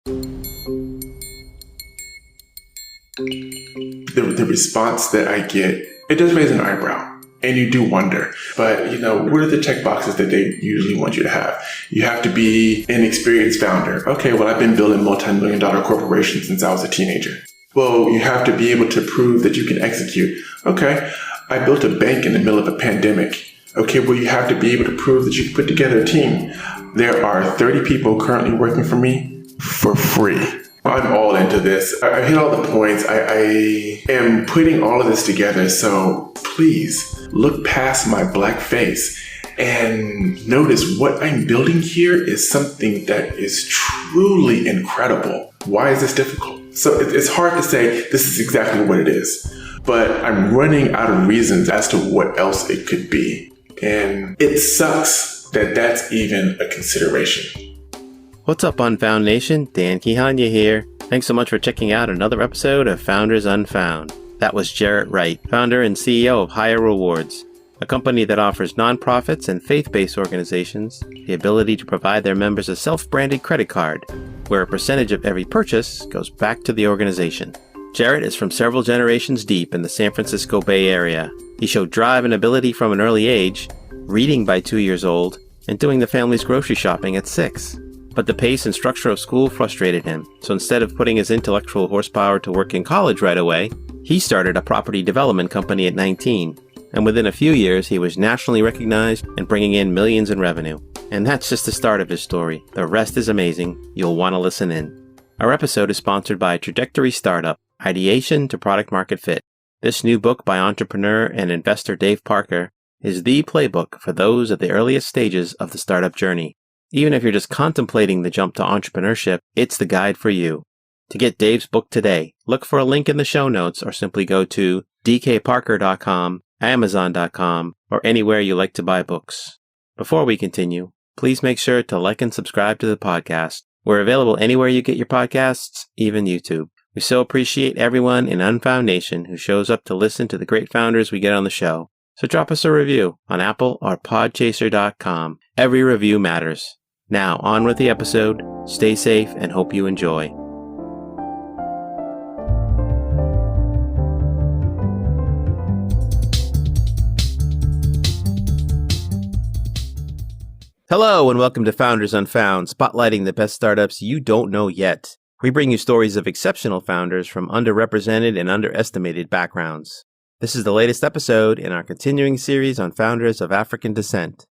The response that I get, it does raise an eyebrow. And you do wonder, but what are the check boxes that they usually want you to have? You have to be an experienced founder. Okay, well, I've been building multi-million-dollar corporations since I was a teenager. Well, you have to be able to prove that you can execute. Okay, I built a bank in the middle of a pandemic. Okay, well, you have to be able to prove that you can put together a team. There are 30 people currently working for me for free. I'm all into this. I hit all the points. I am putting all of this together. So please look past my black face and notice what I'm building here is something that is truly incredible. Why is this difficult? So it's hard to say this is exactly what it is, but I'm running out of reasons as to what else it could be. And it sucks that that's even a consideration. What's up, Unfound Nation? Dan Kihanya here. Thanks so much for checking out another episode of Founders Unfound. That was Jarrett Wright, founder and CEO of Higher Rewards, a company that offers nonprofits and faith-based organizations the ability to provide their members a self-branded credit card, where a percentage of every purchase goes back to the organization. Jarrett is from several generations deep in the San Francisco Bay Area. He showed drive and ability from an early age, reading by 2 years old, and doing the family's grocery shopping at 6. But the pace and structure of school frustrated him, so instead of putting his intellectual horsepower to work in college right away, he started a property development company at 19. And within a few years, he was nationally recognized and bringing in millions in revenue. And that's just the start of his story. The rest is amazing. You'll want to listen in. Our episode is sponsored by Trajectory Startup, Ideation to Product Market Fit. This new book by entrepreneur and investor Dave Parker is the playbook for those at the earliest stages of the startup journey. Even if you're just contemplating the jump to entrepreneurship, it's the guide for you. To get Dave's book today, look for a link in the show notes or simply go to dkparker.com, amazon.com, or anywhere you like to buy books. Before we continue, please make sure to like and subscribe to the podcast. We're available anywhere you get your podcasts, even YouTube. We so appreciate everyone in Unfound Nation who shows up to listen to the great founders we get on the show. So drop us a review on Apple or podchaser.com. Every review matters. Now, on with the episode. Stay safe and hope you enjoy. Hello and welcome to Founders Unfound, spotlighting the best startups you don't know yet. We bring you stories of exceptional founders from underrepresented and underestimated backgrounds. This is the latest episode in our continuing series on founders of African descent.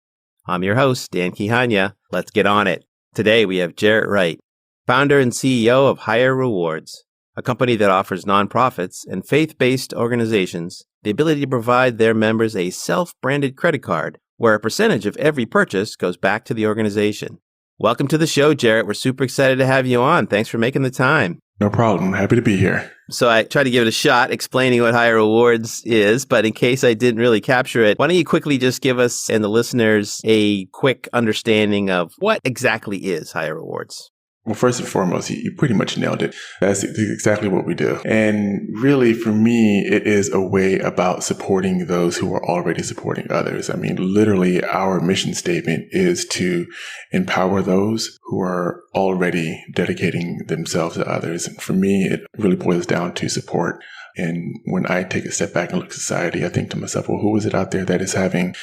I'm your host, Dan Kihanya. Let's get on it. Today we have Jarrett Wright, founder and CEO of Higher Rewards, a company that offers nonprofits and faith-based organizations the ability to provide their members a self-branded credit card where a percentage of every purchase goes back to the organization. Welcome to the show, Jarrett. We're super excited to have you on. Thanks for making the time. No problem. Happy to be here. So I tried to give it a shot explaining what Higher Rewards is, but in case I didn't really capture it, why don't you quickly just give us and the listeners a quick understanding of what exactly is Higher Rewards? Well, first and foremost, you pretty much nailed it. That's exactly what we do. And really, for me, it is a way about supporting those who are already supporting others. I mean, literally, our mission statement is to empower those who are already dedicating themselves to others. And for me, it really boils down to support. And when I take a step back and look at society, I think to myself, well, who is it out there that is having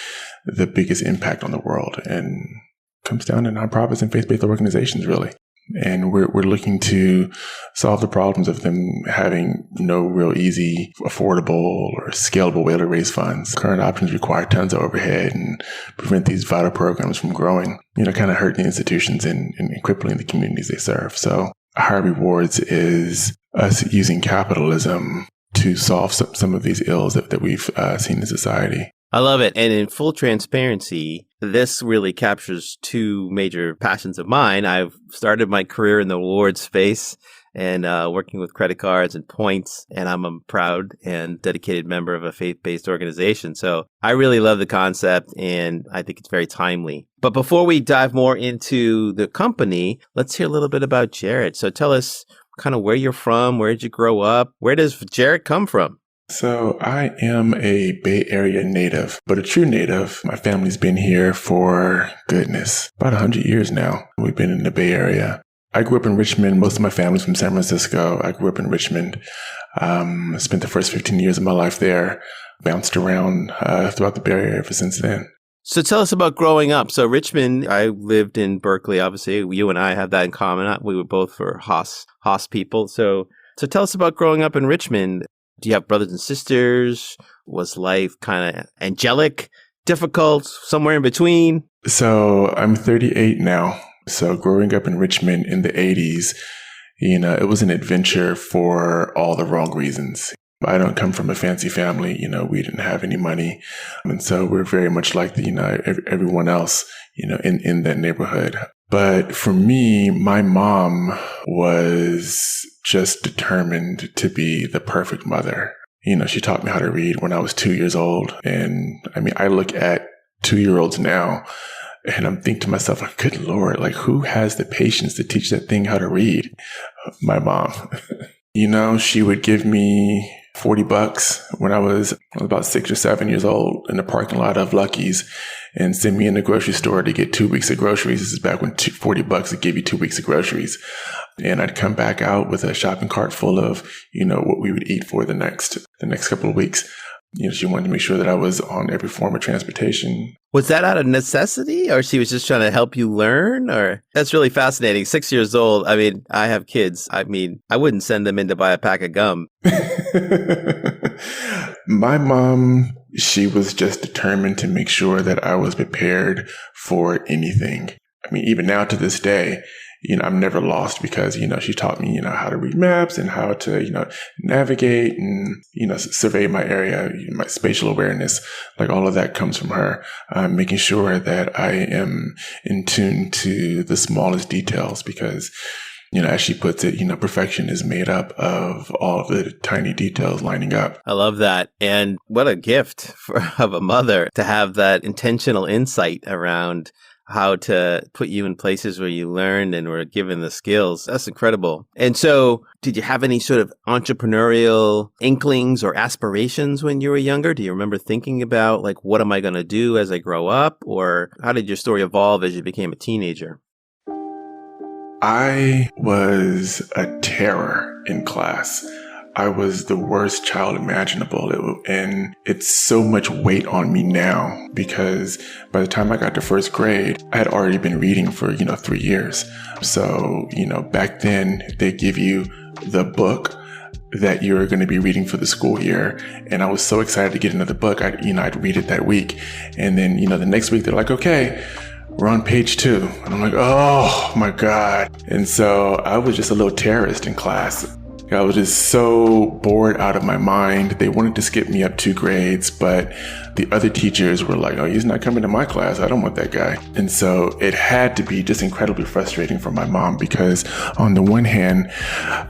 the biggest impact on the world? And it comes down to nonprofits and faith-based organizations, really. And we're looking to solve the problems of them having no real easy, affordable, or scalable way to raise funds. Current options require tons of overhead and prevent these vital programs from growing, kind of hurt the institutions and crippling the communities they serve. So Higher Rewards is us using capitalism to solve some of these ills that we've seen in society. I love it. And in full transparency, this really captures two major passions of mine. I've started my career in the reward space and working with credit cards and points, and I'm a proud and dedicated member of a faith-based organization. So I really love the concept, and I think it's very timely. But before we dive more into the company, let's hear a little bit about Jarrett. So tell us kind of where you're from, where did you grow up? Where does Jarrett come from? So I am a Bay Area native, but a true native. My family's been here for, about 100 years now. We've been in the Bay Area. I grew up in Richmond. Most of my family's from San Francisco. I grew up in Richmond. Spent the first 15 years of my life there. Bounced around throughout the Bay Area ever since then. So tell us about growing up. So Richmond, I lived in Berkeley, obviously. You and I have that in common. We were both for Haas people. So tell us about growing up in Richmond. Do you have brothers and sisters? Was life kind of angelic, difficult, somewhere in between? So I'm 38 now. So growing up in Richmond in the 80s, it was an adventure for all the wrong reasons. I don't come from a fancy family. We didn't have any money. And so we're very much like everyone else, in that neighborhood. But for me, my mom was just determined to be the perfect mother. She taught me how to read when I was 2 years old. And I look at 2-year-olds now and I'm thinking to myself, like, good Lord, like who has the patience to teach that thing how to read? My mom. She would give me $40 when I was about 6 or 7 years old in the parking lot of Lucky's and send me in the grocery store to get 2 weeks of groceries. This is back when $40 would give you 2 weeks of groceries. And I'd come back out with a shopping cart full of, what we would eat for the next couple of weeks. She wanted to make sure that I was on every form of transportation. Was that out of necessity, or she was just trying to help you learn? Or that's really fascinating. 6 years old. I have kids. I wouldn't send them in to buy a pack of gum. My mom, she was just determined to make sure that I was prepared for anything. Even now to this day, I'm never lost because, she taught me, how to read maps and how to, navigate and, survey my area, my spatial awareness, like all of that comes from her, making sure that I am in tune to the smallest details because, as she puts it, perfection is made up of all the tiny details lining up. I love that. And what a gift of a mother to have that intentional insight around how to put you in places where you learned and were given the skills. That's incredible. And so did you have any sort of entrepreneurial inklings or aspirations when you were younger? Do you remember thinking about like, what am I going to do as I grow up? Or how did your story evolve as you became a teenager? I was a terror in class. I was the worst child imaginable. And it's so much weight on me now because by the time I got to first grade, I had already been reading for, 3 years. So, back then they give you the book that you're going to be reading for the school year. And I was so excited to get another book. I'd read it that week. And then, the next week they're like, okay, we're on page 2. And I'm like, oh my God. And so I was just a little terrorist in class. I was just so bored out of my mind. They wanted to skip me up 2 grades, but the other teachers were like, oh, he's not coming to my class. I don't want that guy. And so it had to be just incredibly frustrating for my mom because on the one hand,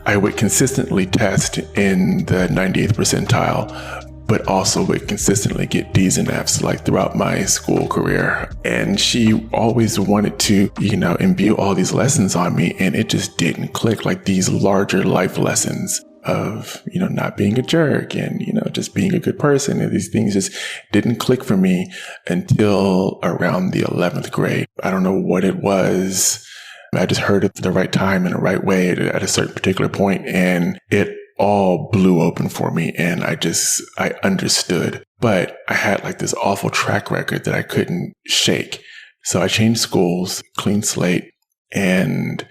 I would consistently test in the 98th percentile, but also would consistently get D's and F's like throughout my school career. And she always wanted to, imbue all these lessons on me. And it just didn't click, like these larger life lessons of, not being a jerk and, just being a good person. And these things just didn't click for me until around the 11th grade. I don't know what it was. I just heard it at the right time in the right way at a certain particular point, and it all blew open for me, and I understood. But I had like this awful track record that I couldn't shake. So I changed schools, clean slate, and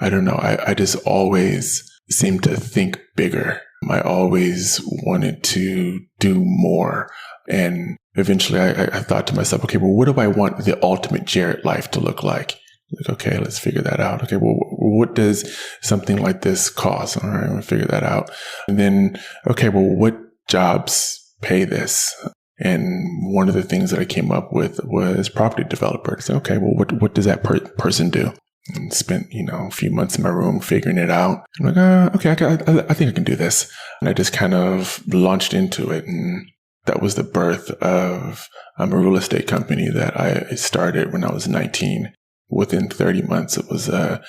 I don't know, I just always seemed to think bigger. I always wanted to do more. And eventually I thought to myself, okay, well, what do I want the ultimate Jarrett life to look like? Like, okay, let's figure that out. Okay, well, what does something like this cost? All right, we'll figure that out. And then, okay, well, what jobs pay this? And one of the things that I came up with was property developer. So, okay, well, what does that person do? And spent, a few months in my room figuring it out. I'm like, okay, I think I can do this. And I just kind of launched into it. And that was the birth of a real estate company that I started when I was 19. Within 30 months, it was a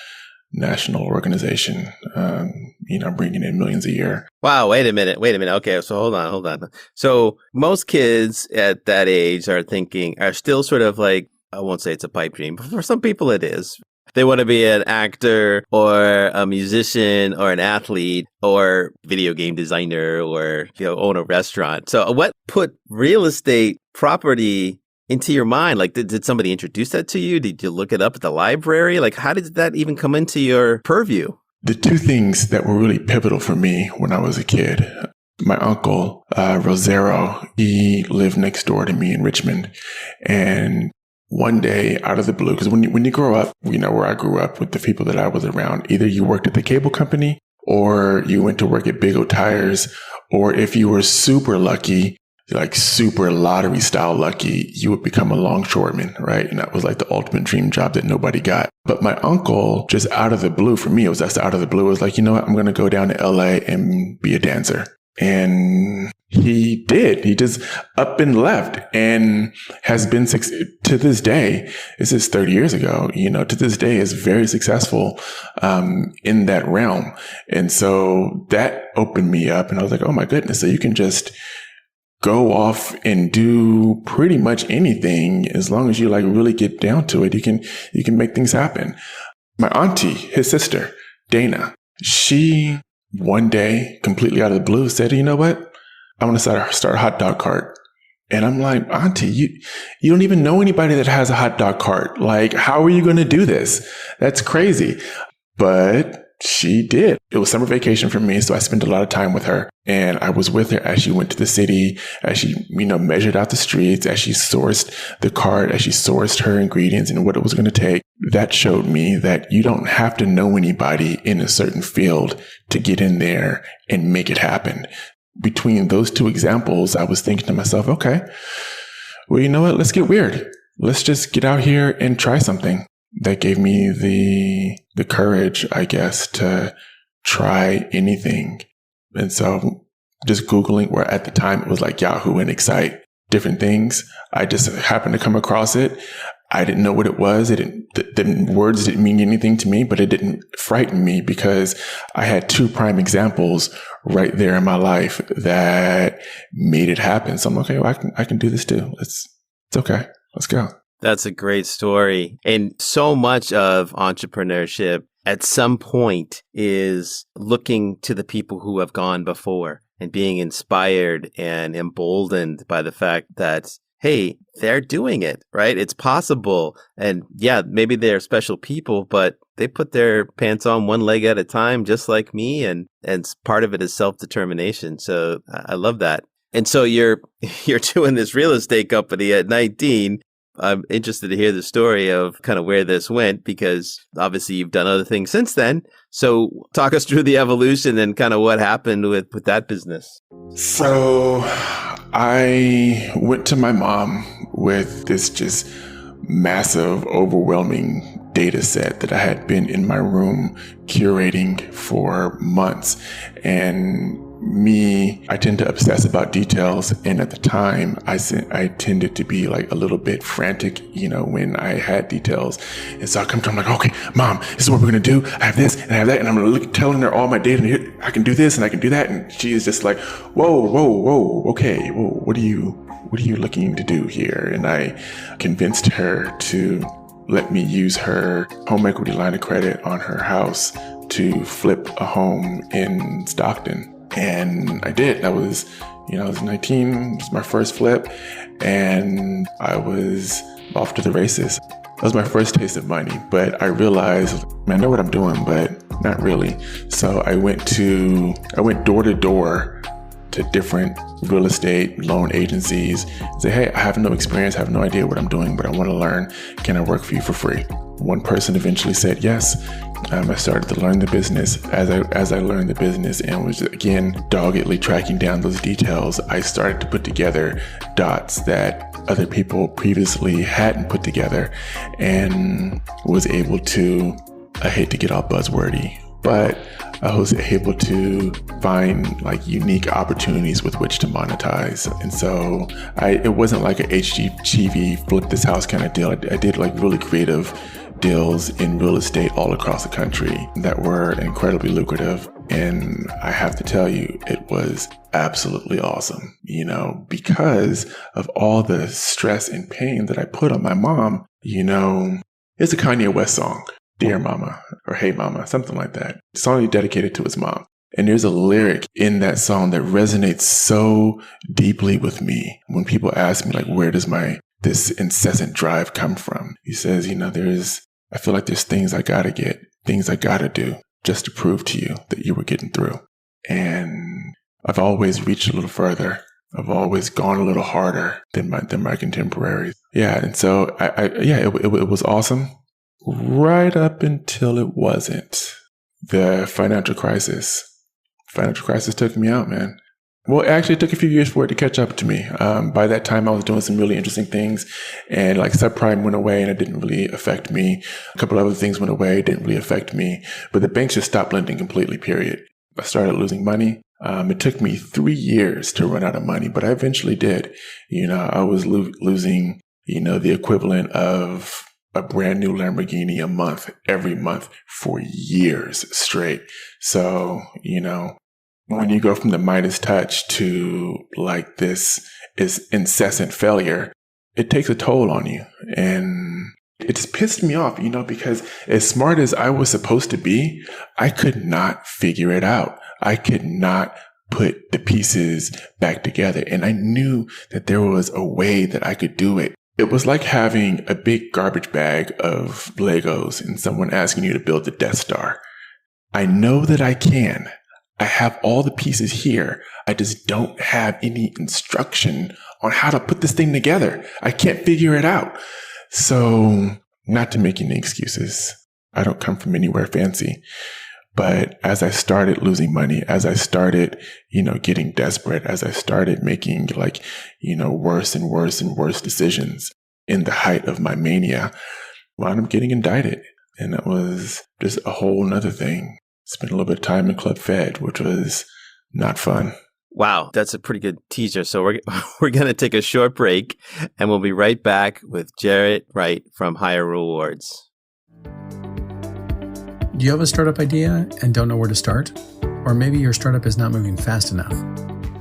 national organization, bringing in millions a year. Wow. Wait a minute. Okay. So hold on. So most kids at that age are still sort of like, I won't say it's a pipe dream, but for some people it is. They want to be an actor or a musician or an athlete or video game designer or, own a restaurant. So what put real estate property into your mind? Like, did somebody introduce that to you? Did you look it up at the library? Like, how did that even come into your purview? The two things that were really pivotal for me when I was a kid, my uncle, Rosero, he lived next door to me in Richmond. And one day out of the blue, because when you grow up, where I grew up with the people that I was around, either you worked at the cable company or you went to work at Big O Tires, or if you were super lucky, like super lottery style lucky, you would become a longshoreman, right? And that was like the ultimate dream job that nobody got. But my uncle, just out of the blue, for me, it was just out of the blue, was like, you know what? I'm going to go down to LA and be a dancer. And he did. He just up and left and has been, to this day, this is 30 years ago, to this day is very successful in that realm. And so that opened me up and I was like, oh my goodness. So you can just go off and do pretty much anything as long as you like really get down to it. You can make things happen. My auntie, his sister, Dana, she one day completely out of the blue said, you know what? I want to start a hot dog cart. And I'm like, auntie, you don't even know anybody that has a hot dog cart. Like, how are you going to do this? That's crazy. But she did. It was summer vacation for me, so I spent a lot of time with her. And I was with her as she went to the city, as she, measured out the streets, as she sourced the cart, as she sourced her ingredients and what it was going to take. That showed me that you don't have to know anybody in a certain field to get in there and make it happen. Between those two examples, I was thinking to myself, okay, well, you know what? Let's get weird. Let's just get out here and try something. That gave me the courage, I guess, to try anything. And so just Googling, where at the time it was like Yahoo and Excite, different things. I just happened to come across it. I didn't know what it was. The words didn't mean anything to me, but it didn't frighten me because I had two prime examples right there in my life that made it happen. So I'm like, okay, well, I can do this too. It's okay. Let's go. That's a great story. And so much of entrepreneurship at some point is looking to the people who have gone before and being inspired and emboldened by the fact that, hey, they're doing it, right? It's possible. And yeah, maybe they're special people, but they put their pants on one leg at a time, just like me. And part of it is self-determination. So I love that. And so you're doing this real estate company at 19. I'm interested to hear the story of kind of where this went, because obviously you've done other things since then. So talk us through the evolution and kind of what happened with that business. So I went to my mom with this just massive, overwhelming data set that I had been in my room curating for months. And I tend to obsess about details. And at the time, I tended to be like a little bit frantic, when I had details. And so I come to her, I'm like, okay, Mom, this is what we're going to do. I have this and I have that. And I'm going to telling her all my data. And I can do this and I can do that. And she is just like, whoa. Okay. Whoa, what are you looking to do here? And I convinced her to let me use her home equity line of credit on her house to flip a home in Stockton. And I did. I was 19. It was my first flip. And I was off to the races. That was my first taste of money. But I realized, I know what I'm doing, but not really. So I went door to door to different real estate loan agencies and say, hey, I have no experience. I have no idea what I'm doing, but I want to learn. Can I work for you for free? One person eventually said yes. I started to learn the business. As I learned the business and was again doggedly tracking down those details, I started to put together dots that other people previously hadn't put together, and was able to, I hate to get all buzzwordy, but I was able to find like unique opportunities with which to monetize. And so it wasn't like a HGTV flip this house kind of deal. I did like really creative deals in real estate all across the country that were incredibly lucrative. And I have to tell you, it was absolutely awesome, because of all the stress and pain that I put on my mom. It's a Kanye West song. Dear Mama or Hey Mama, something like that. A song he dedicated to his mom. And there's a lyric in that song that resonates so deeply with me when people ask me, like, where does this incessant drive come from? He says, I feel like there's things I gotta get, things I gotta do just to prove to you that you were getting through. And I've always reached a little further. I've always gone a little harder than my contemporaries. Yeah. And so it was awesome right up until it wasn't. The financial crisis took me out, man. Well, it actually took a few years for it to catch up to me. By that time, I was doing some really interesting things, and like subprime went away and it didn't really affect me. A couple other things went away, it didn't really affect me, but the banks just stopped lending completely, period. I started losing money. It took me 3 years to run out of money, but I eventually did. I was losing, the equivalent of a brand new Lamborghini a month, every month for years straight. So, when you go from the Midas touch to like this is incessant failure, it takes a toll on you. And it just pissed me off, because as smart as I was supposed to be, I could not figure it out. I could not put the pieces back together. And I knew that there was a way that I could do it. It was like having a big garbage bag of Legos and someone asking you to build the Death Star. I know that I can. I have all the pieces here. I just don't have any instruction on how to put this thing together. I can't figure it out. So, not to make any excuses, I don't come from anywhere fancy. But as I started losing money, as I started, getting desperate, as I started making worse and worse and worse decisions in the height of my mania, I wound up getting indicted. And that was just a whole nother thing. Spent a little bit of time in Club Fed, which was not fun. Wow, that's a pretty good teaser. So we're going to take a short break, and we'll be right back with Jarrett Wright from Higher Rewards. Do you have a startup idea and don't know where to start? Or maybe your startup is not moving fast enough?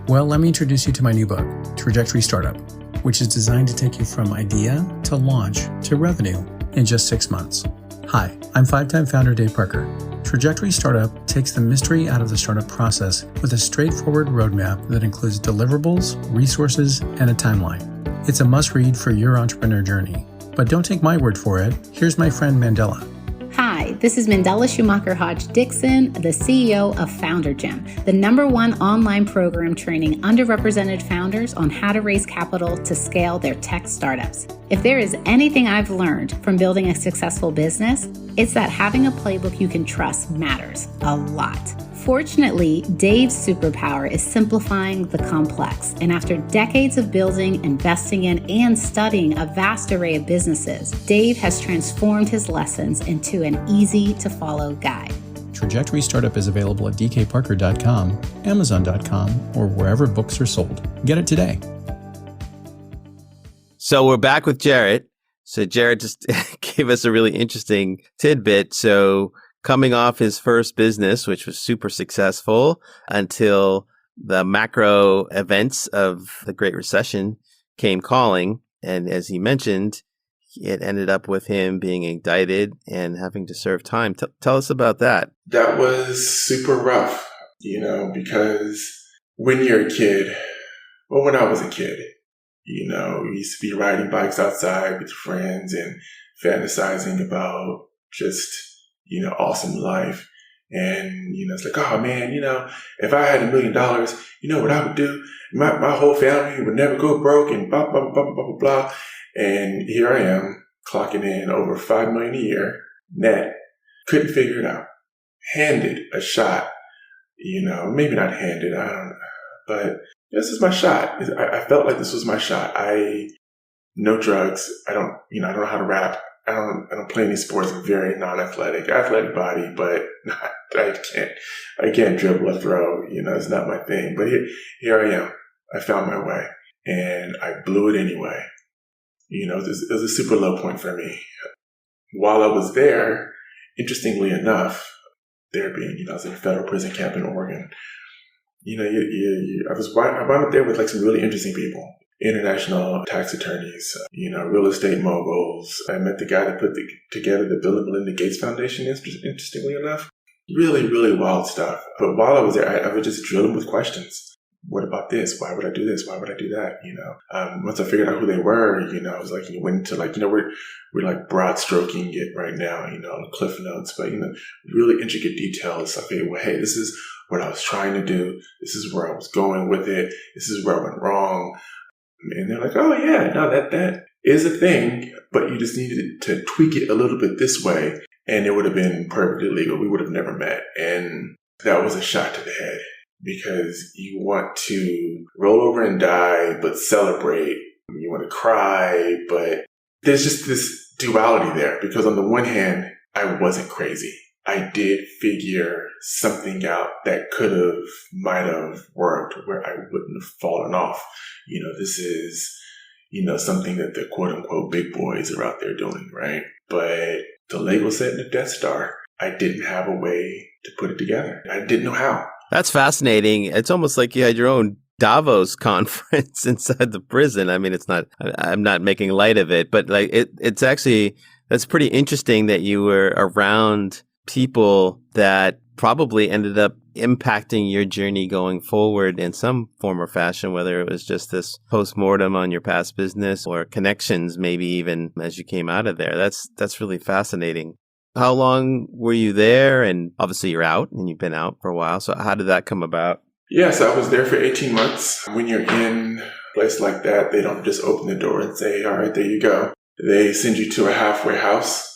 Well, let me introduce you to my new book, Trajectory Startup, which is designed to take you from idea to launch to revenue in just 6 months. Hi, I'm 5-time founder Dave Parker. Trajectory Startup takes the mystery out of the startup process with a straightforward roadmap that includes deliverables, resources, and a timeline. It's a must-read for your entrepreneur journey. But don't take my word for it. Here's my friend Mandela. Hi, this is Mandela Schumacher Hodge Dixon, the CEO of Founder Gym, the #1 online program training underrepresented founders on how to raise capital to scale their tech startups. If there is anything I've learned from building a successful business, it's that having a playbook you can trust matters a lot. Fortunately, Dave's superpower is simplifying the complex. And after decades of building, investing in, and studying a vast array of businesses, Dave has transformed his lessons into an easy-to-follow guide. Trajectory Startup is available at dkparker.com, amazon.com, or wherever books are sold. Get it today. So we're back with Jarrett. So Jarrett just gave us a really interesting tidbit. So coming off his first business, which was super successful until the macro events of the Great Recession came calling. And as he mentioned, it ended up with him being indicted and having to serve time. Tell us about that. That was super rough, because when you're a kid, when I was a kid, we used to be riding bikes outside with friends and fantasizing about just awesome life. And, it's like, oh man, if I had $1 million, what I would do? My whole family would never go broke and blah, blah, blah, blah, blah, blah. And here I am clocking in over $5 million a year net. Couldn't figure it out. Handed a shot, maybe not handed, I don't know, but this is my shot. I felt like this was my shot. No drugs. I don't know how to rap. I don't play any sports. I'm very non-athletic, athletic body, but I can't dribble or throw, it's not my thing. But here I am. I found my way and I blew it anyway. It was a super low point for me. While I was there, interestingly enough, I was in a federal prison camp in Oregon. I wound up there with like some really interesting people. international tax attorneys, real estate moguls. I met the guy that put together the Bill and Melinda Gates Foundation, interestingly enough. Really, really wild stuff. But while I was there, I would just drill them with questions. What about this? Why would I do this? Why would I do that? Once I figured out who they were, I was like, went into we're like broad stroking it right now, cliff notes, but, really intricate details. Okay, well, hey, this is what I was trying to do. This is where I was going with it. This is where I went wrong. And they're like, oh yeah, no, that is a thing, but you just needed to tweak it a little bit this way. And it would have been perfectly legal. We would have never met. And that was a shot to the head. Because you want to roll over and die, but celebrate. You want to cry, but there's just this duality there. Because on the one hand, I wasn't crazy. I did figure something out that might have worked where I wouldn't have fallen off. This is, something that the quote unquote big boys are out there doing, right? But the Lego set and the Death Star, I didn't have a way to put it together. I didn't know how. That's fascinating. It's almost like you had your own Davos conference inside the prison. I mean, I'm not making light of it, but like it's actually, that's pretty interesting that you were around people that probably ended up impacting your journey going forward in some form or fashion, whether it was just this postmortem on your past business or connections, maybe even as you came out of there. That's really fascinating. How long were you there? And obviously you're out and you've been out for a while. So how did that come about? Yes, I was there for 18 months. When you're in a place like that, they don't just open the door and say, all right, there you go. They send you to a halfway house.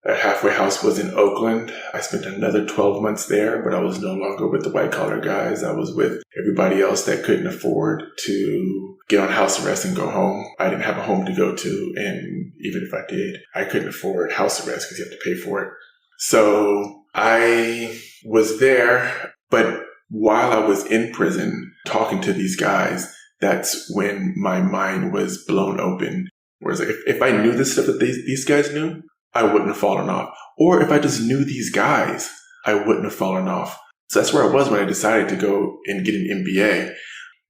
That halfway house was in Oakland. I spent another 12 months there, but I was no longer with the white collar guys. I was with everybody else that couldn't afford to get on house arrest and go home. I didn't have a home to go to. And even if I did, I couldn't afford house arrest because you have to pay for it. So I was there, but while I was in prison talking to these guys, that's when my mind was blown open. Whereas if I knew the stuff that these guys knew, I wouldn't have fallen off. Or if I just knew these guys, I wouldn't have fallen off. So that's where I was when I decided to go and get an MBA.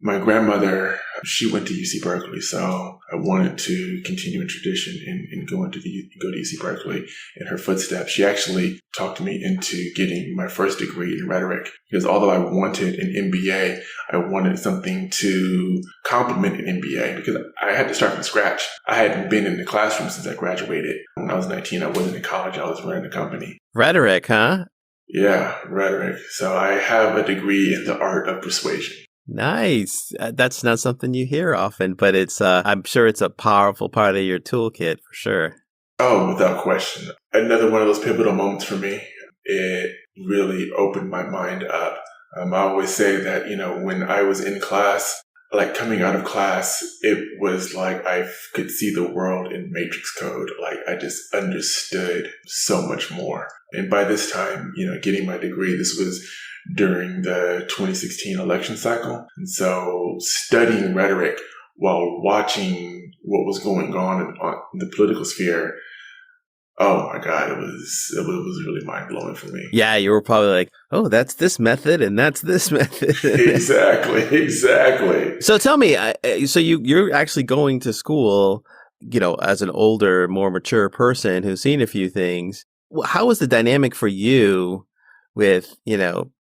My grandmother, she went to UC Berkeley, so I wanted to continue in tradition and go to UC Berkeley in her footsteps. She actually talked me into getting my first degree in rhetoric because although I wanted an MBA, I wanted something to complement an MBA because I had to start from scratch. I hadn't been in the classroom since I graduated. When I was 19, I wasn't in college. I was running a company. Rhetoric, huh? Yeah, rhetoric. So I have a degree in the art of persuasion. Nice. That's not something you hear often, but I'm sure it's a powerful part of your toolkit for sure. Oh, without question. Another one of those pivotal moments for me. It really opened my mind up. I always say that, when I was in class, like coming out of class, it was like I could see the world in matrix code. Like I just understood so much more. And by this time, getting my degree, this was during the 2016 election cycle. And so studying rhetoric while watching what was going on in the political sphere, oh my God, it was really mind blowing for me. Yeah, you were probably like, oh, that's this method and that's this method. Exactly. So tell me, so you're actually going to school, as an older, more mature person who's seen a few things. How was the dynamic for you with,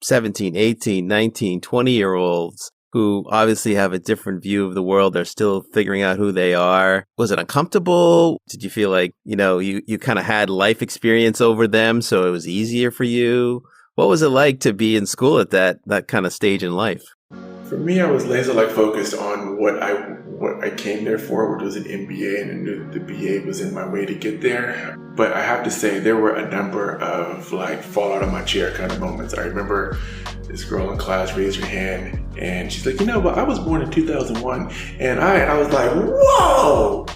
17, 18, 19, 20-year-olds who obviously have a different view of the world? They're still figuring out who they are. Was it uncomfortable? Did you feel like, you kind of had life experience over them, so it was easier for you? What was it like to be in school at that kind of stage in life? For me, I was laser-like focused on what I came there for, which was an MBA, and I knew the BA was in my way to get there. But I have to say, there were a number of fall out of my chair kind of moments. I remember this girl in class raised her hand, and she's like, I was born in 2001, and I was like, whoa!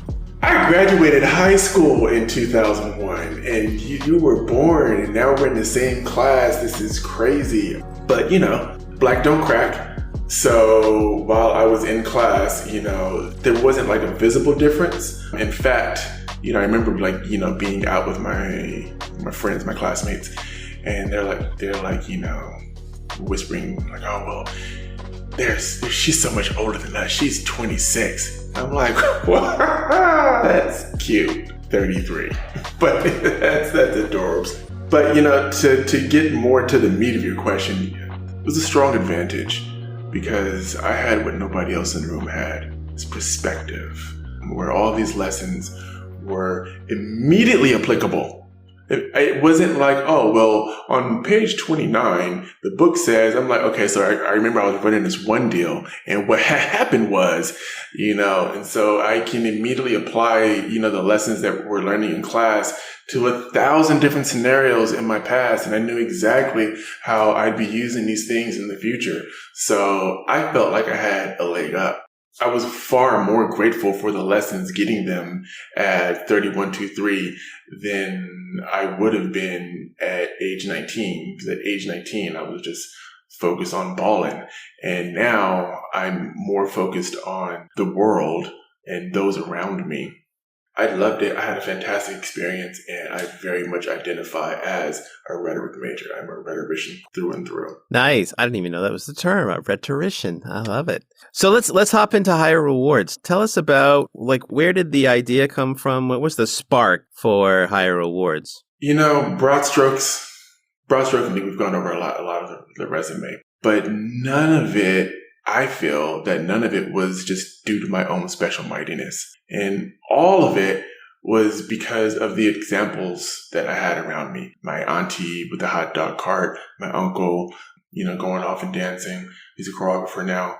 I graduated high school in 2001, and you were born, and now we're in the same class. This is crazy. But, black don't crack. So while I was in class, there wasn't a visible difference. In fact, I remember being out with my friends, my classmates, and they're like, whispering like, oh, well, she's so much older than us. She's 26. I'm like, what? That's cute. 33. But that's adorable. But, to get more to the meat of your question, it was a strong advantage because I had what nobody else in the room had. It's perspective, where all these lessons were immediately applicable. It wasn't like, oh, well, on page 29, the book says, I'm like, okay, so I remember I was running this one deal, and what happened was, and so I can immediately apply, the lessons that we're learning in class to 1,000 different scenarios in my past, and I knew exactly how I'd be using these things in the future. So I felt like I had a leg up. I was far more grateful for the lessons, getting them at 31, 23 than I would have been at age 19. Because at age 19, I was just focused on balling. And now I'm more focused on the world and those around me. I loved it. I had a fantastic experience, and I very much identify as a rhetoric major. I'm a rhetorician through and through. Nice. I didn't even know that was the term, a rhetorician. I love it. So let's hop into Higher Rewards. Tell us about, where did the idea come from? What was the spark for Higher Rewards? Broad strokes. I think we've gone over a lot of the resume, but I feel that none of it was just due to my own special mightiness. And all of it was because of the examples that I had around me. My auntie with the hot dog cart, my uncle, going off and dancing. He's a choreographer now.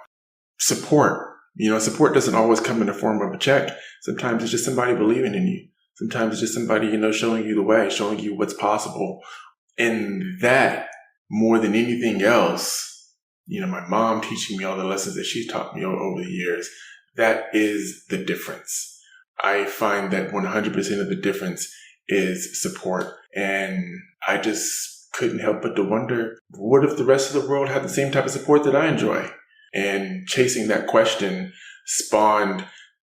Support. Support doesn't always come in the form of a check. Sometimes it's just somebody believing in you. Sometimes it's just somebody, showing you the way, showing you what's possible. And that, more than anything else, my mom teaching me all the lessons that she's taught me over the years, that is the difference. I find that 100% of the difference is support. And I just couldn't help but to wonder, what if the rest of the world had the same type of support that I enjoy? And chasing that question spawned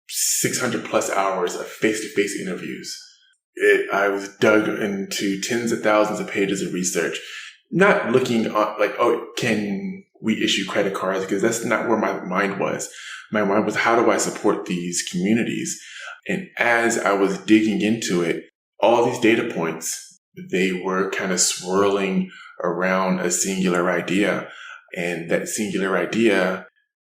600 plus hours of face-to-face interviews. I was dug into tens of thousands of pages of research, not looking at can we issue credit cards? Because that's not where my mind was. My mind was, how do I support these communities? And as I was digging into it, all these data points, they were kind of swirling around a singular idea. And that singular idea,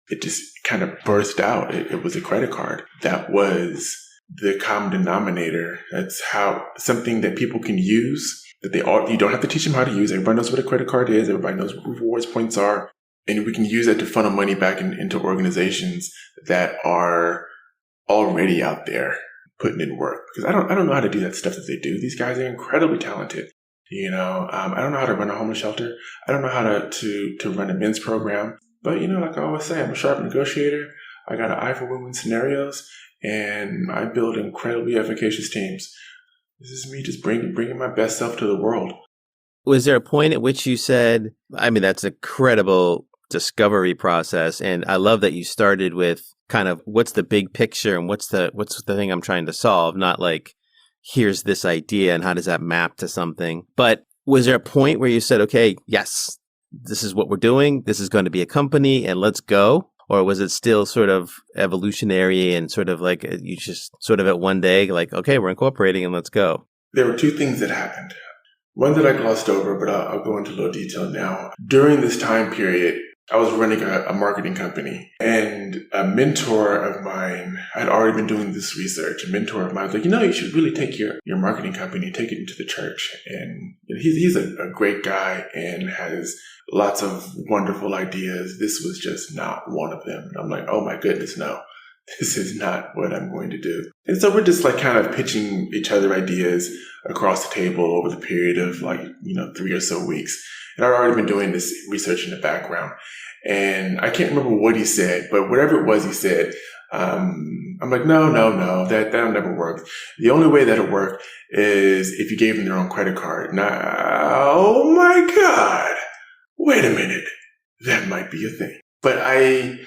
it just kind of burst out. It was a credit card. That was the common denominator. That's how something that people can use, you don't have to teach them how to use. Everybody knows what a credit card is. Everybody knows what rewards points are. And we can use that to funnel money back into organizations that are already out there putting in work. Because I don't know how to do that stuff that they do. These guys are incredibly talented. I don't know how to run a homeless shelter. I don't know how to run a men's program. But, like I always say, I'm a sharp negotiator. I got an eye for win-win scenarios, and I build incredibly efficacious teams. This is me just bringing my best self to the world. Was there a point at which you said, that's a credible discovery process, and I love that you started with kind of what's the big picture and what's the thing I'm trying to solve, not like here's this idea and how does that map to something. But was there a point where you said, okay, yes, this is what we're doing, this is going to be a company and let's go? Or was it still sort of evolutionary and sort of like you just sort of at one day like, okay, we're incorporating and let's go? There were two things that happened. One that I glossed over, but I'll go into a little detail now. During this time period, I was running a marketing company, and a mentor of mine, I'd already been doing this research. A mentor of mine was like, you should really take your marketing company and take it into the church. And he's a great guy and has lots of wonderful ideas. This was just not one of them. And I'm like, oh my goodness, no. This is not what I'm going to do. And so we're just kind of pitching each other ideas across the table over the period of 3 or so weeks. And I'd already been doing this research in the background. And I can't remember what he said, but whatever it was he said, I'm like, no, that'll never work. The only way that'll work is if you gave them their own credit card. Now, oh my God, wait a minute. That might be a thing. But I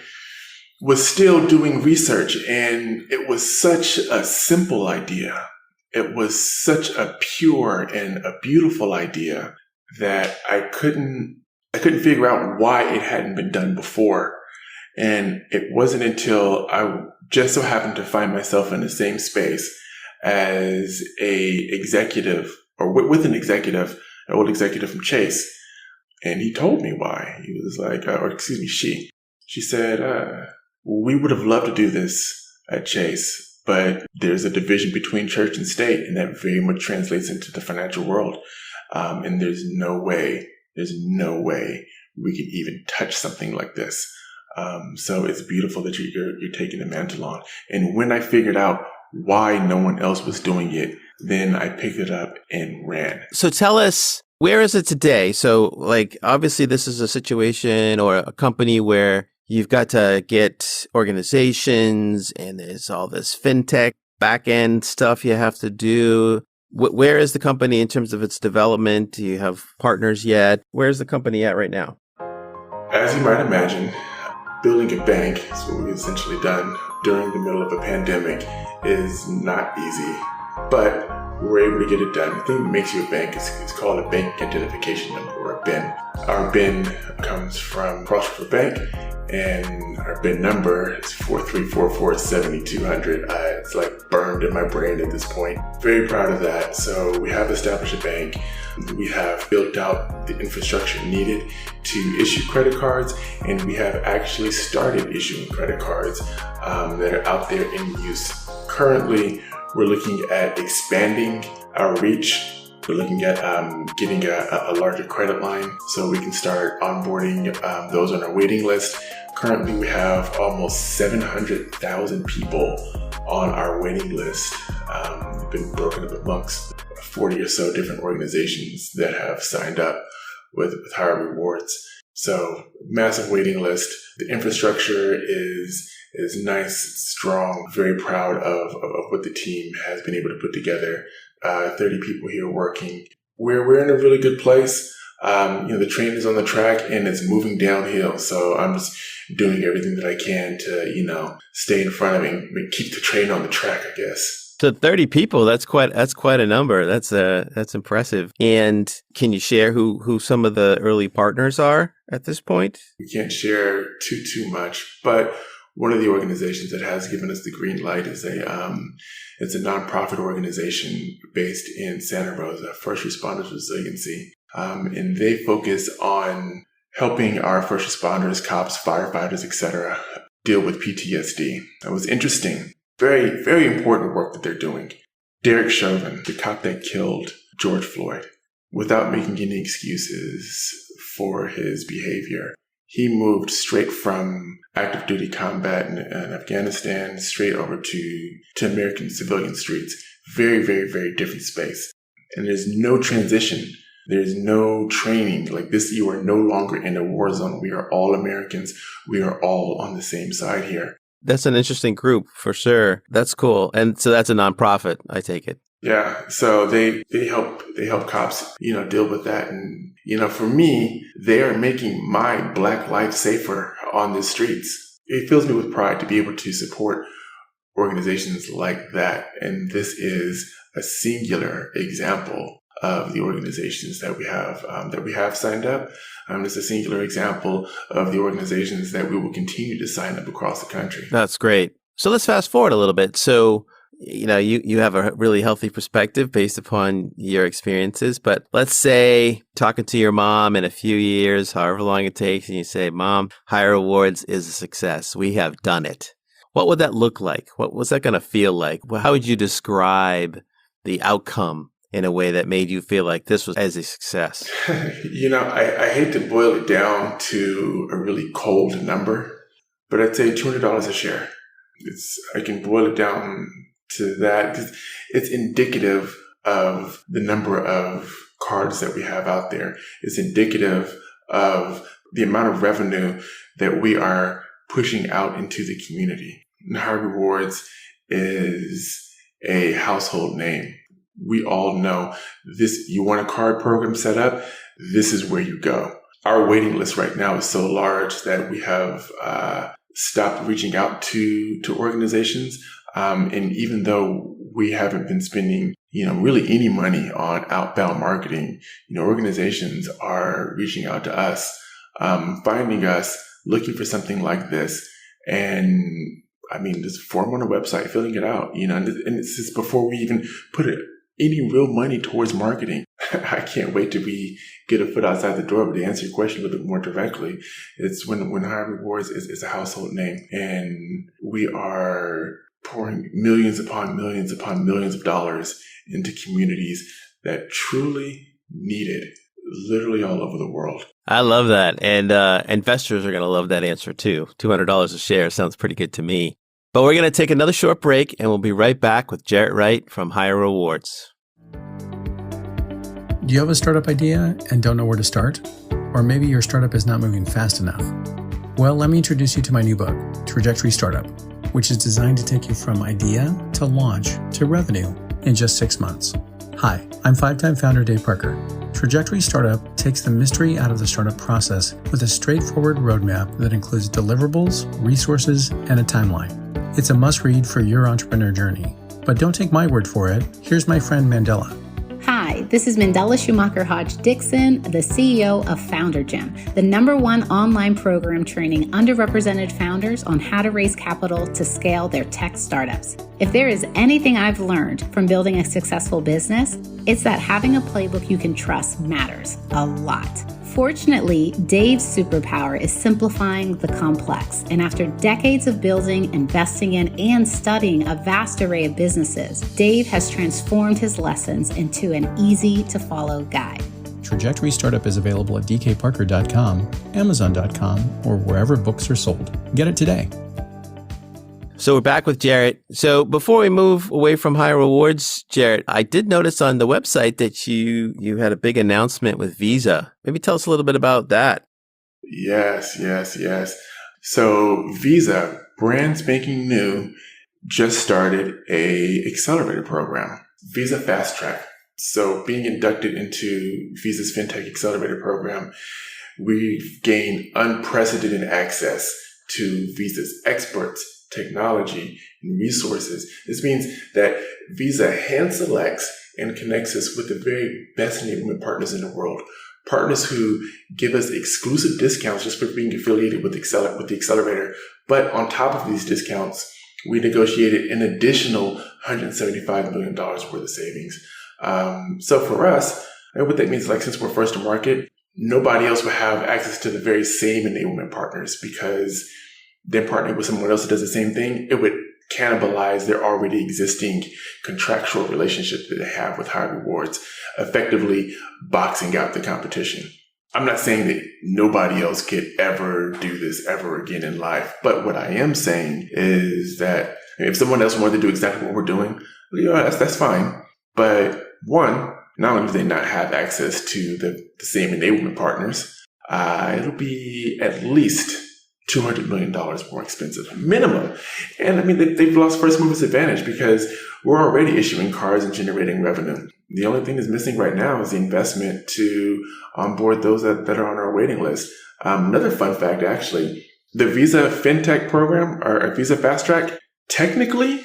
was still doing research, and it was such a simple idea. It was such a pure and a beautiful idea that I I couldn't figure out why it hadn't been done before. And it wasn't until I just so happened to find myself in the same space as a executive, or with an executive, an old executive from Chase. And he told me why. He was like, she said, we would have loved to do this at Chase, but there's a division between church and state, and that very much translates into the financial world. And there's no way we could even touch something like this. So it's beautiful that you're taking the mantle on. And when I figured out why no one else was doing it, then I picked it up and ran. So tell us, where is it today? So like, obviously this is a situation or a company where you've got to get organizations and there's all this fintech back-end stuff you have to do. Where is the company in terms of its development? Do you have partners yet? Where's the company at right now? As you might imagine, building a bank, is what we've essentially done during the middle of a pandemic, is not easy. But we're able to get it done. The thing that makes you a bank is called a bank identification number, or a BIN. Our BIN comes from Cross River Bank, and our BIN number is 43447200. It's like burned in my brain at this point. Very proud of that. So we have established a bank. We have built out the infrastructure needed to issue credit cards, and we have actually started issuing credit cards that are out there in use. Currently, we're looking at expanding our reach. We're looking at getting a larger credit line so we can start onboarding those on our waiting list. Currently, we have almost 700,000 people on our waiting list. We've been broken up amongst 40 or so different organizations that have signed up with higher rewards. So massive waiting list. The infrastructure is nice, strong, very proud of what the team has been able to put together. 30 people here working. We're in a really good place. The train is on the track and it's moving downhill. So I'm just doing everything that I can to, stay in front of it and keep the train on the track, I guess. So 30 people, that's quite a number. That's impressive. And can you share who some of the early partners are at this point? We can't share too much, but one of the organizations that has given us the green light is it's a nonprofit organization based in Santa Rosa, First Responders Resiliency. And they focus on helping our first responders, cops, firefighters, etc., deal with PTSD. That was interesting. Very, very important work that they're doing. Derek Shelvin, the cop that killed George Floyd, without making any excuses for his behavior, he moved straight from active duty combat in Afghanistan straight over to American civilian streets. Very, very, very different space. And there's no transition. There's no training like this. You are no longer in a war zone. We are all Americans. We are all on the same side here. That's an interesting group for sure. That's cool. And so that's a nonprofit, I take it. Yeah. So they help cops, deal with that. And, for me, they are making my Black life safer on the streets. It fills me with pride to be able to support organizations like that. And this is a singular example of the organizations that we have signed up. It's a singular example of the organizations that we will continue to sign up across the country. That's great. So let's fast forward a little bit. So, you have a really healthy perspective based upon your experiences, but let's say talking to your mom in a few years, however long it takes, and you say, Mom, Higher Rewards is a success. We have done it. What would that look like? What was that going to feel like? How would you describe the outcome in a way that made you feel like this was as a success? I hate to boil it down to a really cold number, but I'd say $200 a share. I can boil it down to that because it's indicative of the number of cards that we have out there. It's indicative of the amount of revenue that we are pushing out into the community. Higher Rewards is a household name. We all know this. You want a card program set up, this is where you go. Our waiting list right now is so large that we have stopped reaching out to organizations. And even though we haven't been spending, really any money on outbound marketing, organizations are reaching out to us finding us, looking for something like this. And I mean, there's a form on the website, filling it out, and this is before we even put any real money towards marketing. I can't wait till we get a foot outside the door. But to answer your question a little bit more directly, it's when Higher Rewards is a household name, and we are pouring millions upon millions upon millions of dollars into communities that truly need it, literally all over the world. I love that. And investors are going to love that answer too. $200 a share sounds pretty good to me. But we're going to take another short break, and we'll be right back with Jarrett Wright from Higher Rewards. Do you have a startup idea and don't know where to start? Or maybe your startup is not moving fast enough? Well, let me introduce you to my new book, Trajectory Startup, which is designed to take you from idea to launch to revenue in just 6 months. Hi, I'm 5-time founder Dave Parker. Trajectory Startup takes the mystery out of the startup process with a straightforward roadmap that includes deliverables, resources, and a timeline. It's a must-read for your entrepreneur journey. But don't take my word for it. Here's my friend Mandela. Hi, this is Mandela Schumacher Hodge Dixon, the CEO of Founder Gym, the #1 online program training underrepresented founders on how to raise capital to scale their tech startups. If there is anything I've learned from building a successful business, it's that having a playbook you can trust matters a lot. Fortunately, Dave's superpower is simplifying the complex, and after decades of building, investing in, and studying a vast array of businesses, Dave has transformed his lessons into an easy-to-follow guide. Trajectory Startup is available at dkparker.com, amazon.com, or wherever books are sold. Get it today. So we're back with Jarrett. So before we move away from Higher Rewards, Jarrett, I did notice on the website that you had a big announcement with Visa. Maybe tell us a little bit about that. Yes. So Visa, brand spanking new, just started a accelerator program, Visa Fast Track. So being inducted into Visa's FinTech Accelerator program, we've gained unprecedented access to Visa's experts, technology, and resources. This means that Visa hand selects and connects us with the very best enablement partners in the world. Partners who give us exclusive discounts just for being affiliated with the accelerator. But on top of these discounts, we negotiated an additional $175 million worth of savings. So for us, what that means, like, since we're first to market, nobody else will have access to the very same enablement partners, because then partnering with someone else that does the same thing, it would cannibalize their already existing contractual relationship that they have with Higher Rewards, effectively boxing out the competition. I'm not saying that nobody else could ever do this ever again in life, but what I am saying is that if someone else wanted to do exactly what we're doing, that's fine. But one, not only do they not have access to the same enablement partners, it'll be at least $200 million more expensive, minimum. And I mean, they've lost first movers advantage because we're already issuing cards and generating revenue. The only thing that's missing right now is the investment to onboard those that are on our waiting list. Another fun fact, actually, the Visa FinTech program, or Visa Fast Track, technically,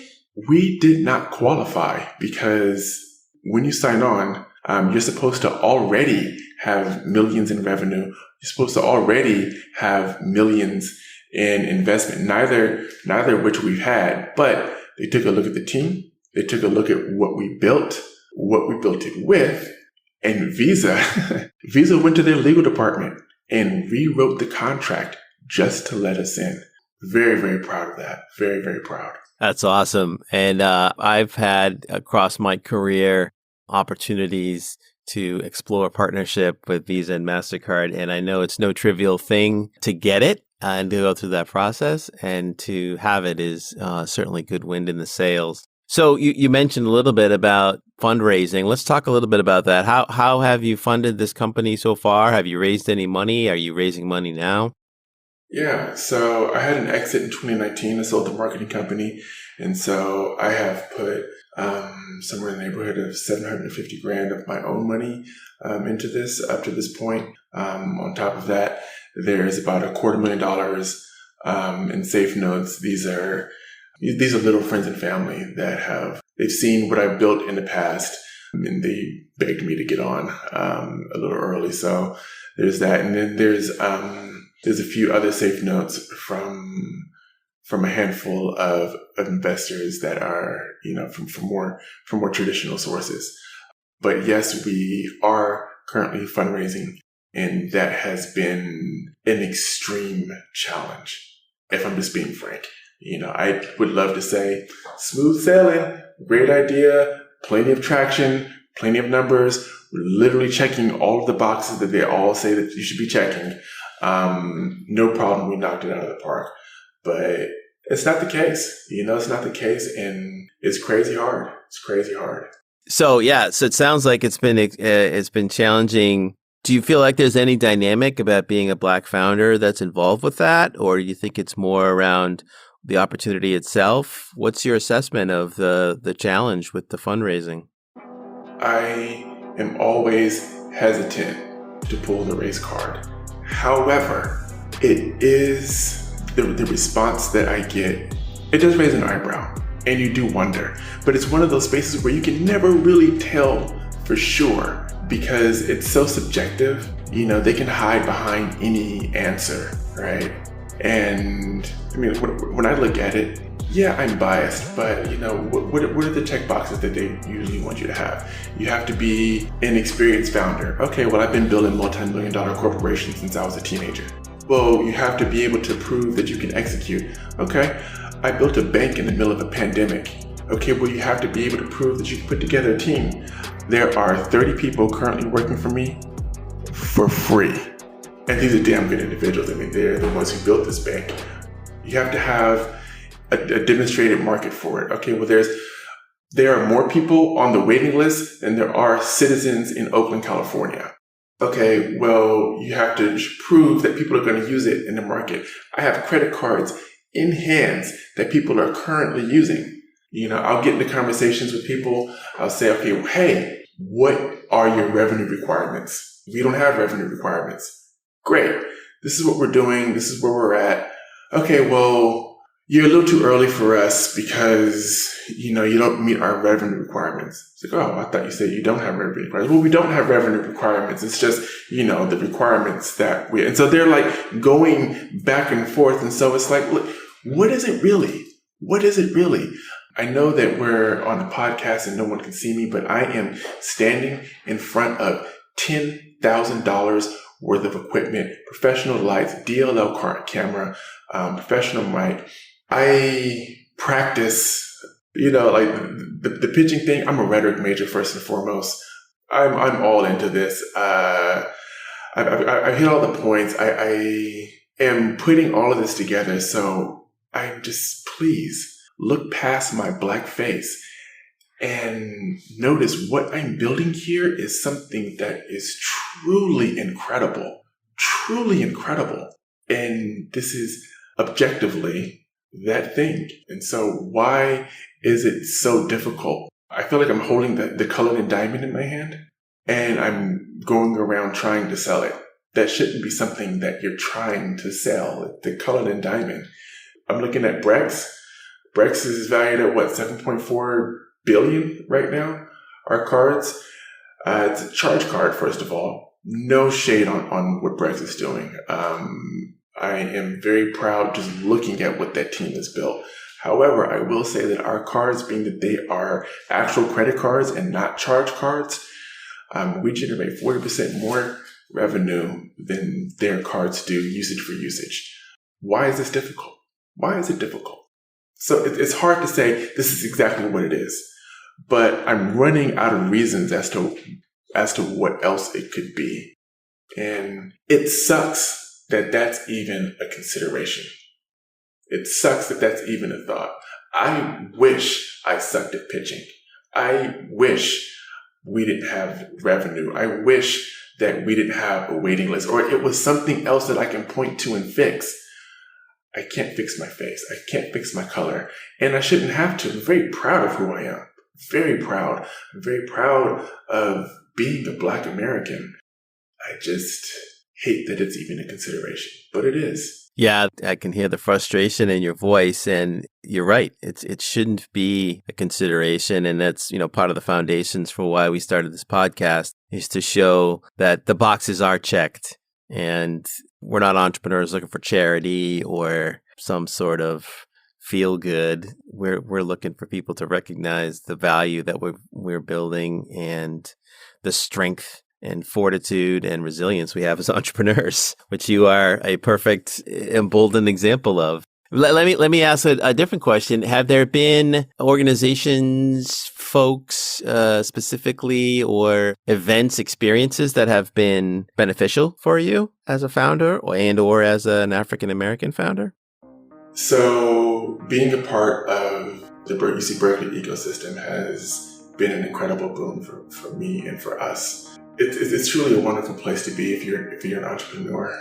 we did not qualify because when you sign on, you're supposed to already have millions in revenue. You're supposed to already have millions in investment, neither of which we've had. But they took a look at the team. They took a look at what we built it with, and Visa went to their legal department and rewrote the contract just to let us in. Very, very proud of that. Very, very proud. That's awesome. And I've had across my career opportunities to explore partnership with Visa and MasterCard. And I know it's no trivial thing to get it and to go through that process, and to have it is certainly good wind in the sails. So you mentioned a little bit about fundraising. Let's talk a little bit about that. How have you funded this company so far? Have you raised any money? Are you raising money now? Yeah, so I had an exit in 2019. I sold the marketing company. And so I have put somewhere in the neighborhood of $750,000 of my own money into this up to this point. On top of that, there's about $250,000 in safe notes. These are little friends and family that they've seen what I've built in the past, and they begged me to get on a little early. So there's that. And then there's a few other safe notes from a handful of investors that are, from more traditional sources. But yes, we are currently fundraising, and that has been an extreme challenge. If I'm just being frank, I would love to say smooth sailing, great idea, plenty of traction, plenty of numbers. We're literally checking all of the boxes that they all say that you should be checking. No problem. We knocked it out of the park, but it's not the case. It's not the case, and it's crazy hard. It's crazy hard. So it sounds like it's been challenging. Do you feel like there's any dynamic about being a Black founder that's involved with that, or do you think it's more around the opportunity itself? What's your assessment of the challenge with the fundraising? I am always hesitant to pull the race card. However, it is the response that I get. It does raise an eyebrow, and you do wonder. But it's one of those spaces where you can never really tell for sure because it's so subjective. They can hide behind any answer, right? And I mean, when I look at it, yeah, I'm biased, but what are the check boxes that they usually want you to have? You have to be an experienced founder. Okay, well, I've been building multi-million-dollar corporations since I was a teenager. Well, you have to be able to prove that you can execute. Okay, I built a bank in the middle of a pandemic. Okay, well, you have to be able to prove that you can put together a team. There are 30 people currently working for me for free. And these are damn good individuals. I mean, they're the ones who built this bank. You have to have a demonstrated market for it. Okay, well, there are more people on the waiting list than there are citizens in Oakland, California. Okay, well, you have to prove that people are going to use it in the market. I have credit cards in hands that people are currently using. I'll get into conversations with people. I'll say, okay, well, hey, what are your revenue requirements? We don't have revenue requirements. Great. This is what we're doing. This is where we're at. Okay, well, you're a little too early for us because, you don't meet our revenue requirements. It's like, oh, I thought you said you don't have revenue requirements. Well, we don't have revenue requirements. It's just, the requirements that and so they're like going back and forth. And so it's like, look, what is it really? What is it really? I know that we're on a podcast and no one can see me, but I am standing in front of $10,000 worth of equipment, professional lights, DLL camera, professional mic. I practice, like the pitching thing. I'm a rhetoric major first and foremost. I'm all into this. I've hit all the points. I am putting all of this together. So I'm just, please look past my black face and notice what I'm building here is something that is truly incredible, And this is objectively that thing. And so why is it so difficult? I feel like I'm holding the colored diamond in my hand and I'm going around trying to sell it. That shouldn't be something that you're trying to sell, the colored diamond. I'm looking at Brex. Brex is valued at $7.4 billion right now. Our cards, it's a charge card, first of all. No shade on what Brex is doing. I am very proud just looking at what that team has built. However, I will say that our cards, being that they are actual credit cards and not charge cards, we generate 40% more revenue than their cards do usage for usage. Why is this difficult? Why is it difficult? So it's hard to say this is exactly what it is, but I'm running out of reasons as to what else it could be. And it sucks that that's even a consideration. It sucks that that's even a thought. I wish I sucked at pitching. I wish we didn't have revenue. I wish that we didn't have a waiting list, or it was something else that I can point to and fix. I can't fix my face. I can't fix my color. And I shouldn't have to. I'm very proud of who I am. Very proud. I'm very proud of being a Black American. I just hate that it's even a consideration, but it is. Yeah, I can hear the frustration in your voice, and you're right. It shouldn't be a consideration, and that's, part of the foundations for why we started this podcast is to show that the boxes are checked. And we're not entrepreneurs looking for charity or some sort of feel good. We're looking for people to recognize the value that we're building and the strength and fortitude and resilience we have as entrepreneurs, which you are a perfect emboldened example of. Let me ask a different question. Have there been organizations, folks specifically, or events, experiences that have been beneficial for you as a founder or as an African American founder? So being a part of the UC Berkeley ecosystem has been an incredible boon for me and for us. It's truly a wonderful place to be if you're an entrepreneur.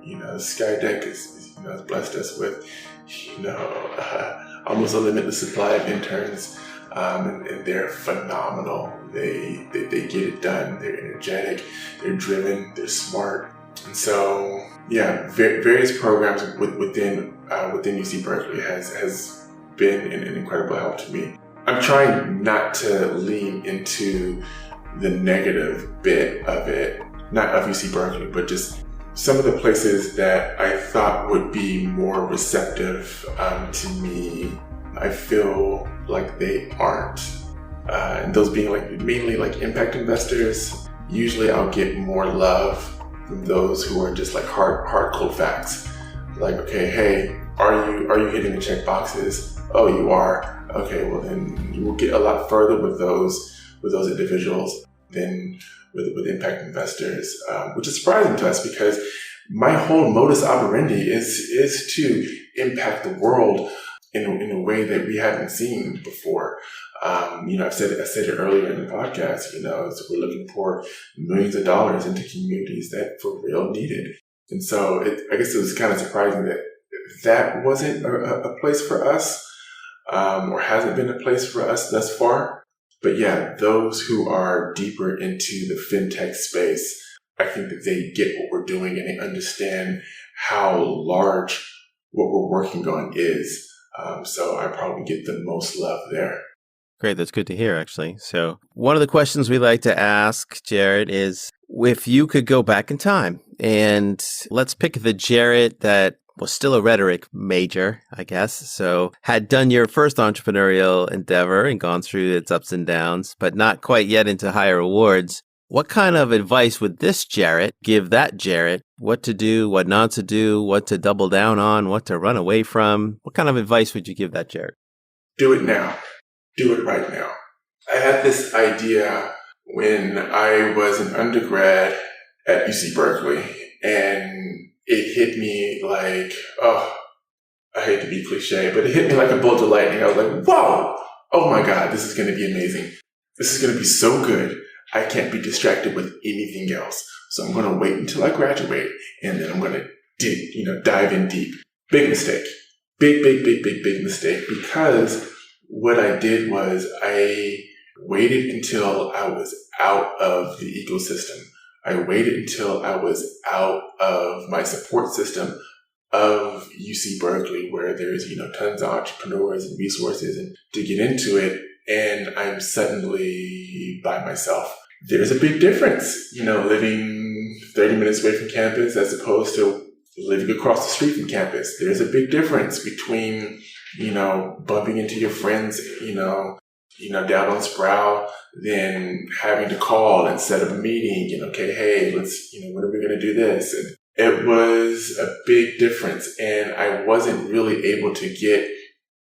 Skydeck has blessed us with almost a limitless supply of interns, and they're phenomenal. They get it done. They're energetic. They're driven. They're smart. And so, various programs within UC Berkeley has been an incredible help to me. I'm trying not to lean into the negative bit of it, not of UC Berkeley, but just some of the places that I thought would be more receptive to me. I feel like they aren't. And those being mainly impact investors. Usually I'll get more love from those who are just hard cold facts. Okay, hey, are you hitting the check boxes? Oh, you are. Okay, well then you will get a lot further with those individuals than with impact investors, which is surprising to us because my whole modus operandi is to impact the world in a way that we haven't seen before. I said it earlier in the podcast. So we're looking for millions of dollars into communities that for real need it. And so I guess it was kind of surprising that wasn't a place for us, or hasn't been a place for us thus far. But those who are deeper into the fintech space, I think that they get what we're doing and they understand how large what we're working on is. So I probably get the most love there. Great. That's good to hear, actually. So one of the questions we like to ask, Jarrett, is if you could go back in time and let's pick the Jarrett that was still a rhetoric major, I guess. So had done your first entrepreneurial endeavor and gone through its ups and downs, but not quite yet into higher rewards. What kind of advice would this Jarrett give that Jarrett? What to do, what not to do, what to double down on, what to run away from? What kind of advice would you give that Jarrett? Do it now. Do it right now. I had this idea when I was an undergrad at UC Berkeley, and it hit me I hate to be cliche, but it hit me like a bolt of lightning. I was like, whoa, oh my God, this is going to be amazing. This is going to be so good. I can't be distracted with anything else. So I'm going to wait until I graduate, and then I'm going to dive in deep. Big mistake. Big mistake, because what I did was I waited until I was out of the ecosystem. I waited until I was out of my support system of UC Berkeley, where there's, tons of entrepreneurs and resources and to get into it. And I'm suddenly by myself. There's a big difference, living 30 minutes away from campus as opposed to living across the street from campus. There's a big difference between, bumping into your friends, down on Sproul, then having to call and set up a meeting and, okay, hey, let's, when are we going to do this? And it was a big difference. And I wasn't really able to get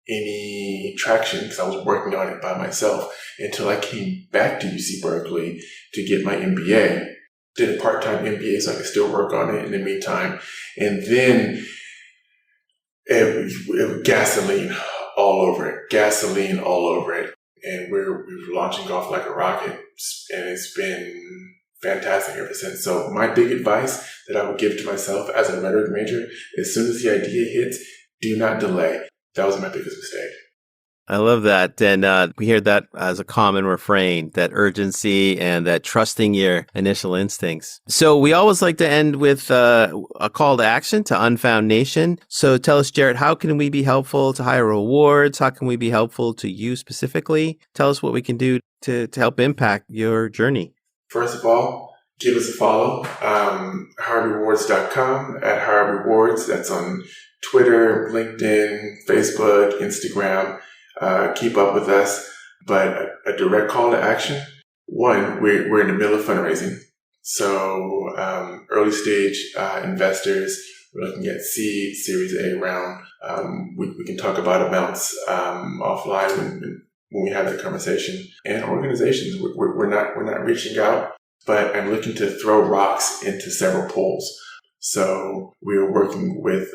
any traction because I was working on it by myself until I came back to UC Berkeley to get my MBA. Did a part-time MBA so I could still work on it in the meantime. And then it gasoline all over it. And we're launching off like a rocket, and it's been fantastic ever since. So my big advice that I would give to myself as a rhetoric major, as soon as the idea hits, do not delay. That was my biggest mistake. I love that. And we hear that as a common refrain, that urgency and that trusting your initial instincts. So we always like to end with a call to action to Unfound Nation. So tell us, Jarrett, how can we be helpful to Higher Rewards? How can we be helpful to you specifically? Tell us what we can do to help impact your journey. First of all, give us a follow. HireRewards.com, at HireRewards. That's on Twitter, LinkedIn, Facebook, Instagram. Keep up with us. But a direct call to action. One, we're in the middle of fundraising. So early stage investors, we're looking at seed, Series A round. We can talk about amounts offline when we have that conversation. And organizations, we're not reaching out, but I'm looking to throw rocks into several pools. So we're working with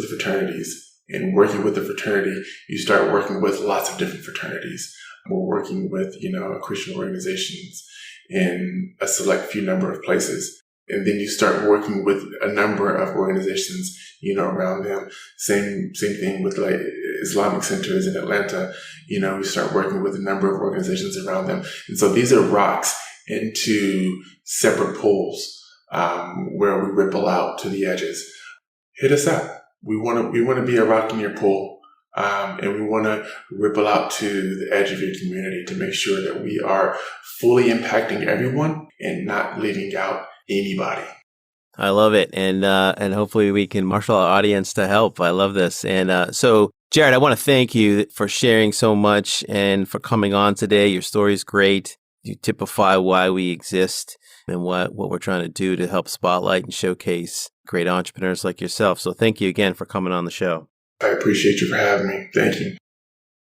fraternities. And working with the fraternity, you start working with lots of different fraternities. We're working with, Christian organizations in a select few number of places. And then you start working with a number of organizations, around them. Same thing with like Islamic centers in Atlanta. We start working with a number of organizations around them. And so these are rocks into separate pools, where we ripple out to the edges. Hit us up. We want to be a rock in your pool. And we want to ripple out to the edge of your community to make sure that we are fully impacting everyone and not leaving out anybody. I love it. And hopefully we can marshal our audience to help. I love this. And so, Jarrett, I want to thank you for sharing so much and for coming on today. Your story is great. You typify why we exist and what we're trying to do to help spotlight and showcase great entrepreneurs like yourself. So thank you again for coming on the show. I appreciate you for having me. Thank you.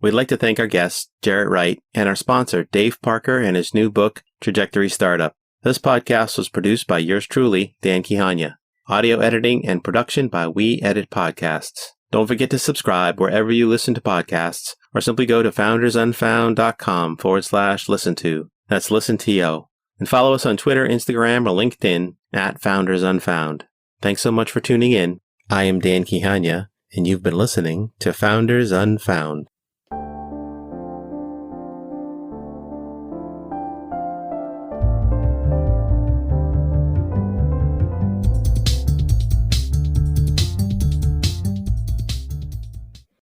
We'd like to thank our guest, Jarrett Wright, and our sponsor, Dave Parker, and his new book, Trajectory Startup. This podcast was produced by yours truly, Dan Quijana. Audio editing and production by We Edit Podcasts. Don't forget to subscribe wherever you listen to podcasts, or simply go to foundersunfound.com/listen to. That's listen to. And follow us on Twitter, Instagram, or LinkedIn at Founders Unfound. Thanks so much for tuning in. I am Dan Quijana, and you've been listening to Founders Unfound.